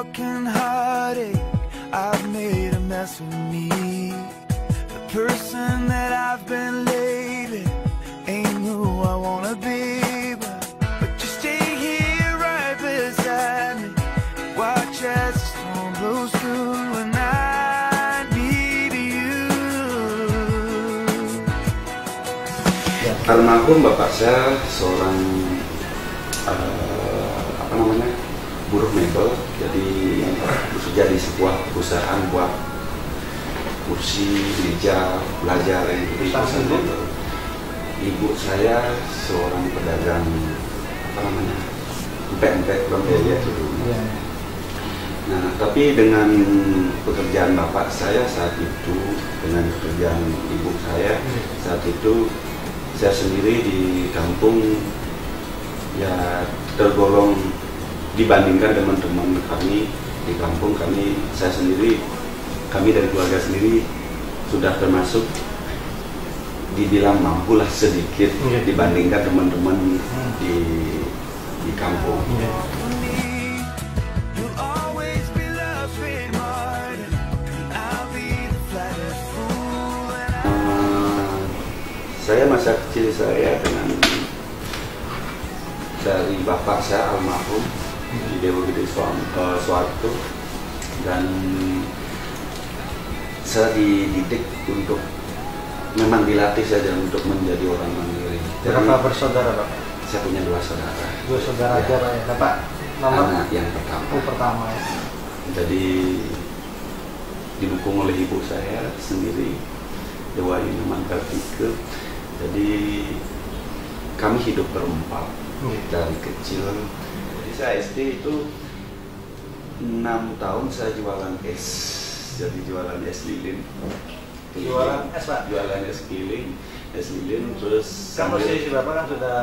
broken hearted, I've made a mess of me. The person that I've been lately ain't who I wanna be, but you stay here right beside me. Watch as the storm blows through and I need you. Almarhum bapak saya seorang buruh mebel, jadi bekerja di sebuah perusahaan buat kursi, meja, belajar yang gitu. Ibu saya seorang pedagang empek-empek ya gitu. Nah, tapi dengan pekerjaan bapak saya saat itu, dengan pekerjaan ibu saya saat itu, saya sendiri di kampung ya tergolong dibandingkan teman-teman kami di kampung, saya sendiri, kami dari keluarga sendiri sudah termasuk dibilang mampulah sedikit dibandingkan teman-teman di kampung. Saya masa kecil saya dengan dari bapak saya almarhum di Dewa Gede Suwarto, dan saya dididik untuk memang dilatih saja untuk menjadi orang mandiri. Berapa bersaudara Bapak? Saya punya 2 saudara. 2 saudara aja Pak ya. Bapak anak yang pertama. Pertama ya. Jadi didukung oleh ibu saya sendiri, Dewa Inuman Kartika. Jadi kami hidup berempat dari kecil. Jadi saya SD itu 6 tahun saya jualan es, jadi jualan es lilin. Jualan es Pak? Jualan es lilin, terus. Kan posisi Bapak kan sudah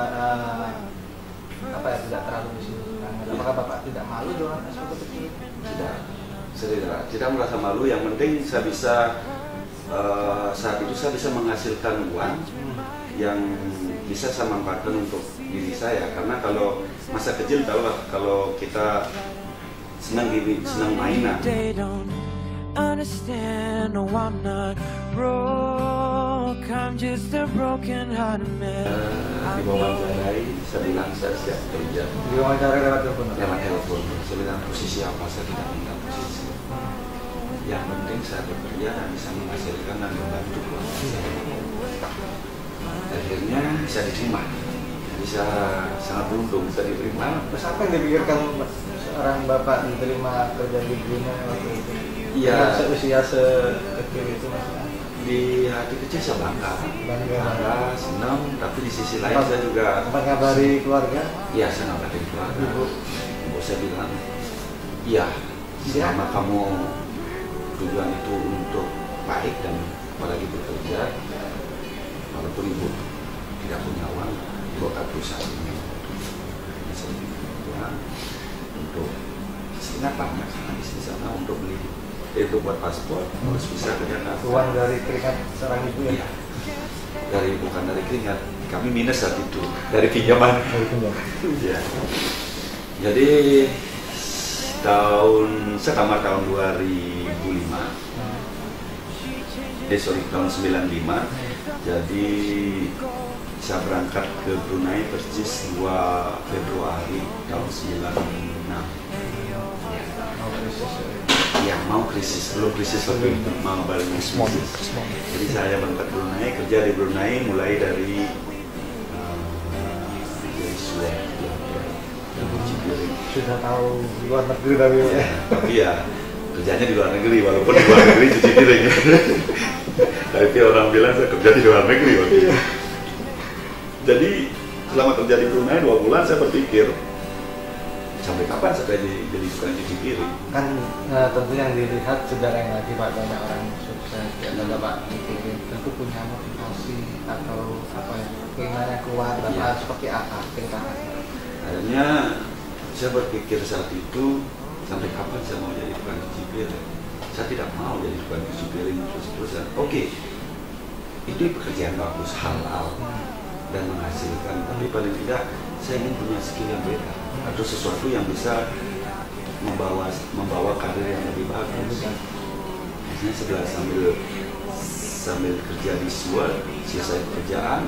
tidak terlalu di sini. Apakah Bapak tidak malu jualan es waktu kecil? Tidak merasa malu. Yang penting saya bisa saat itu saya bisa menghasilkan uang yang bisa saya manfaatkan untuk diri saya, karena kalau masa kecil tahu lah, kalau kita senang mainan. Diwawancarai, saya bilang saya siap kerja. Diwawancarai lewat telepon? Lewat telepon. Saya bilang posisi apa, saya tidak minta posisi. Yang penting saya bekerja dan bisa menghasilkan dan membantu keluarga saya. Akhirnya bisa diterima. Jadi saya sangat beruntung bisa diterima. Terus apa yang dipikirkan seorang Bapak diterima kerja di Brunei waktu itu? Iya. Seusia sekecil itu Mas? Di hati kecil saya bangga, senang, tapi di sisi lain saya juga mengabari keluarga. Iya, saya ngabari keluarga. Ibu saya bilang, iya, selama kamu tujuan itu untuk baik dan apalagi bekerja, walaupun ibu tidak punya uang, ibu akan berusaha ini untuk sangat banyak di sana untuk beli itu buat paspor, harus bisa ke Jakarta. Uang dari keringat seorang ibu ya? Iya. Bukan dari keringat, kami minus saat itu, dari pinjaman. Ya. Jadi saya kamar tahun 2005, tahun 95. Jadi saya berangkat ke Brunei persis 2 Februari tahun 96. Ya, mau krisis, belum krisis waktu itu, mau balik krisis. Jadi saya berangkat Brunei, kerja di Brunei mulai dari sudah tahu luar negeri tapi ya. Tapi ya kerjanya di luar negeri, walaupun di luar negeri cuci piring. Tapi orang bilang saya kerja di luar negeri waktu itu. Jadi selama kerja di Brunei 2 bulan saya berpikir, sampai kapan saya jadi tukang cuci piring? Kan tentu yang dilihat saudara yang lagi Pak, banyak orang sukses ya, Bapak tentu punya motivasi atau apa ya, keinginannya kuat dan seperti apa tingkatannya. Akhirnya saya berpikir saat itu, sampai kapan saya mau jadi tukang cuci piring? Saya tidak mau jadi tukang cuci piring terus-terusan. Oke, itu pekerjaan bagus, halal dan menghasilkan, tapi paling tidak saya ingin punya skill yang beda atau sesuatu yang bisa membawa lanjutkan? Biasanya setelah sambil kerja di SWOT, selesai pekerjaan,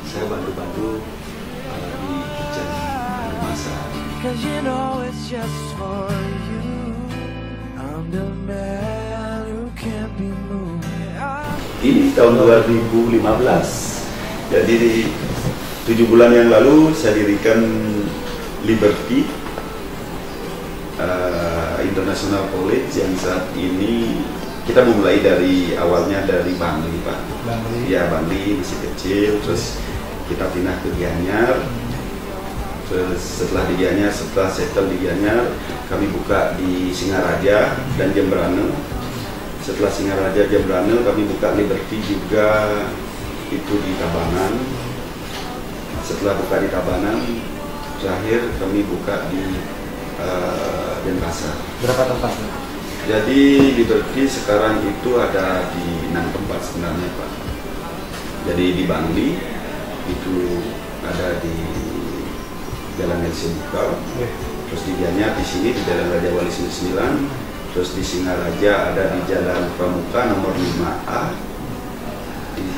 saya bantu-bantu di kitchen, di masak. Cause you know it's just for you. I'm the man who can't be moved. Ini tahun 2015. Jadi 7 bulan yang lalu saya dirikan Liberty International College yang saat ini kita memulai dari awalnya dari Bangli, Pak. Bangli. Ya, Bangli masih kecil, terus kita pindah ke Gianyar. Terus setelah di Gianyar, setelah settle di Gianyar, kami buka di Singaraja dan Jembrane. Setelah Singaraja, Jembrane, kami buka Liberty juga itu di Tabanan. Setelah buka di Tabanan, terakhir kami buka di Denpasar. Berapa tempatnya? Jadi Liberty sekarang itu ada di 6 tempat sebenarnya, Pak. Jadi di Bangli itu ada di Jalan Nelson Bukal, terus di Gianyar di sini di Jalan Raja Wali 9, terus di Singaraja ada di Jalan Pramuka nomor 5A, di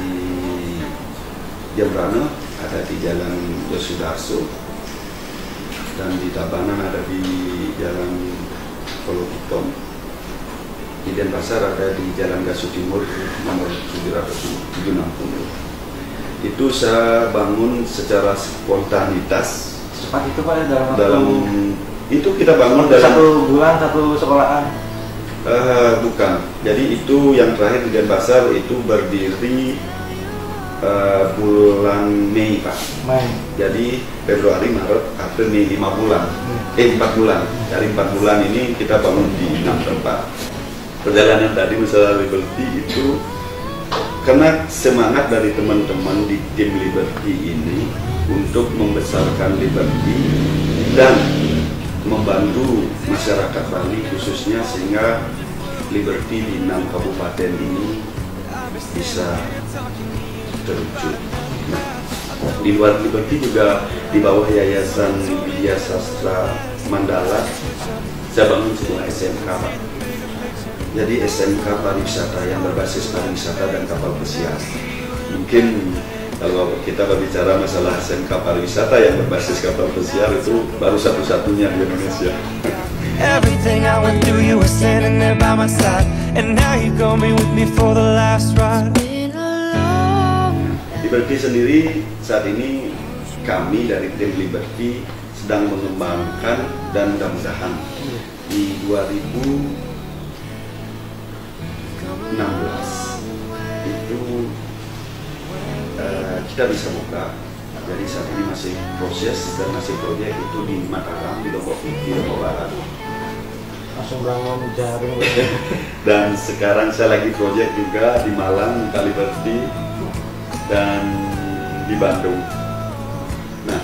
Jembrane ada di Jalan Yosudarso, dan di Tabanan ada di Jalan Polokiton. Di Denpasar ada di Jalan Gasu Timur nomor 760. Itu saya bangun secara spontanitas. Cepat itu Pak dalam Dalam itu kita bangun dalam 1 bulan 1 sekolahan. Bukan. Jadi itu yang terakhir di Denpasar itu berdiri bulan Mei, Pak. Mei. Jadi Februari, Maret, April, Mei 5 bulan. 4 bulan. Dari 4 bulan ini kita bangun di 6 tempat. Perjalanan tadi masalah Liberty itu karena semangat dari teman-teman di tim Liberty ini untuk membesarkan Liberty dan membantu masyarakat Bali khususnya sehingga Liberty di 6 kabupaten ini bisa terwujud. Nah, di luar Liberty juga di bawah Yayasan Widya Sastra Mandala saya bangun sebuah SMK, Pak. Jadi SMK pariwisata yang berbasis pariwisata dan kapal pesiar. Mungkin kalau kita berbicara masalah SMK pariwisata yang berbasis kapal pesiar itu baru satu-satunya di Indonesia. Everything I went through, you were standing there by my side, and now you gon' be with me for the last ride. Liberty sendiri saat ini kami dari tim Liberty sedang mengembangkan dan mudah-mudahan di 2016 itu kita bisa buka. Jadi saat ini masih proses dan masih proyek itu di Mataram, di Lombok Barat. Langsung bangun jaring. Dan sekarang saya lagi proyek juga di Malang, Liberty, dan di Bandung. Nah,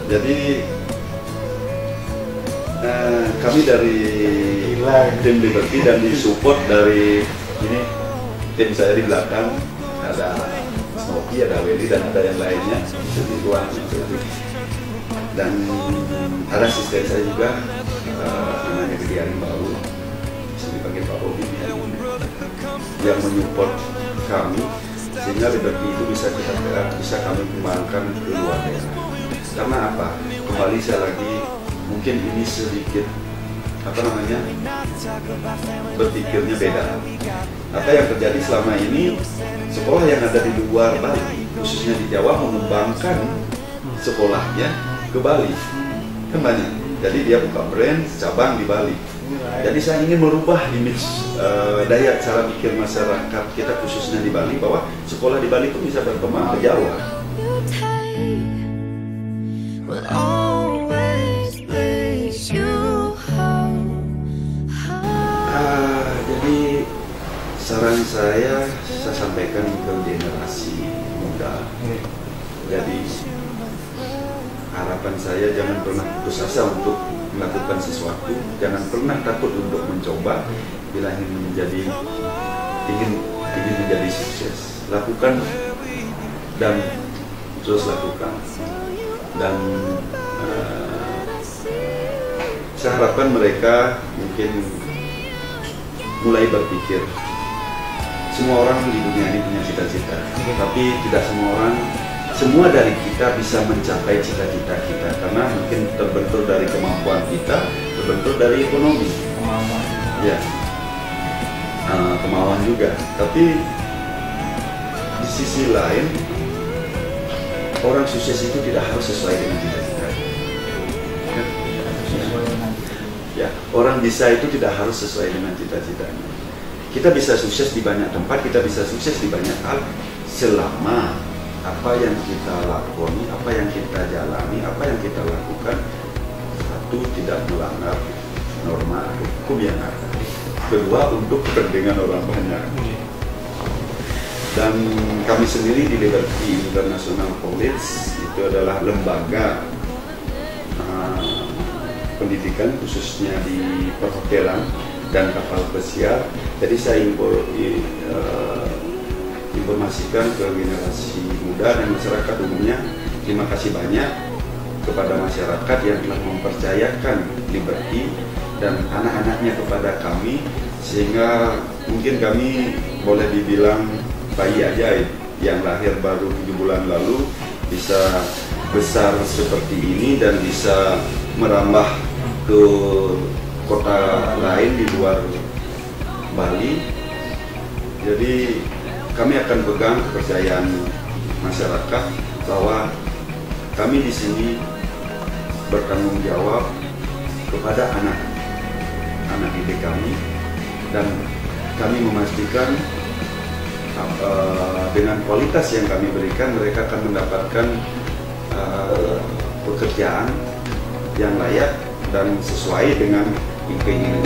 jadi kami dari tim Liberty dan disupport dari ini tim saya di belakang ada Snowy, ada Welly dan ada yang lainnya di ruang dan ada asisten saya juga namanya Gedian Baru, bisa dipanggil Pak Bobi, yang menyupport kami sehingga Liberty itu bisa kami kembangkan ke luar daerah. Karena apa? Kembali saya lagi mungkin ini sedikit berpikirnya beda. Apa yang terjadi selama ini sekolah yang ada di luar Bali, khususnya di Jawa, mengembangkan sekolahnya ke Bali kan banyak. Jadi dia buka brand cabang di Bali. Jadi saya ingin merubah image daya cara pikir masyarakat kita khususnya di Bali bahwa sekolah di Bali itu bisa berkembang ke Jawa. Jadi saran saya sampaikan ke generasi muda. Jadi harapan saya jangan pernah putus asa untuk melakukan sesuatu, jangan pernah takut untuk mencoba. Bila ingin menjadi sukses, lakukan dan terus lakukan. Dan saya harapkan mereka mungkin mulai berpikir. Semua orang di dunia ini punya cita-cita, tapi tidak semua dari kita bisa mencapai cita-cita kita, karena mungkin terbentur dari kemampuan kita, terbentur dari ekonomi, ya, kemauan juga. Tapi di sisi lain, orang sukses itu tidak harus sesuai dengan cita-cita. Ya, orang bisa itu tidak harus sesuai dengan cita-citanya. Kita bisa sukses di banyak tempat, kita bisa sukses di banyak hal, selama apa yang kita lakoni, apa yang kita jalani, apa yang kita lakukan, satu, tidak melanggar norma hukum yang ada, kedua, untuk kepentingan orang banyak. Dan kami sendiri di Liberty International College itu adalah lembaga pendidikan khususnya di perhotelan dan kapal pesiar. Jadi saya informasikan ke generasi muda dan masyarakat umumnya, terima kasih banyak kepada masyarakat yang telah mempercayakan Liberty dan anak-anaknya kepada kami, sehingga mungkin kami boleh dibilang bayi ajaib yang lahir baru 7 bulan lalu bisa besar seperti ini dan bisa merambah ke kota lain di luar Bali. Jadi kami akan pegang kepercayaan masyarakat bahwa kami di sini bertanggung jawab kepada anak didik kami, dan kami memastikan dengan kualitas yang kami berikan, mereka akan mendapatkan pekerjaan yang layak dan sesuai dengan keinginan.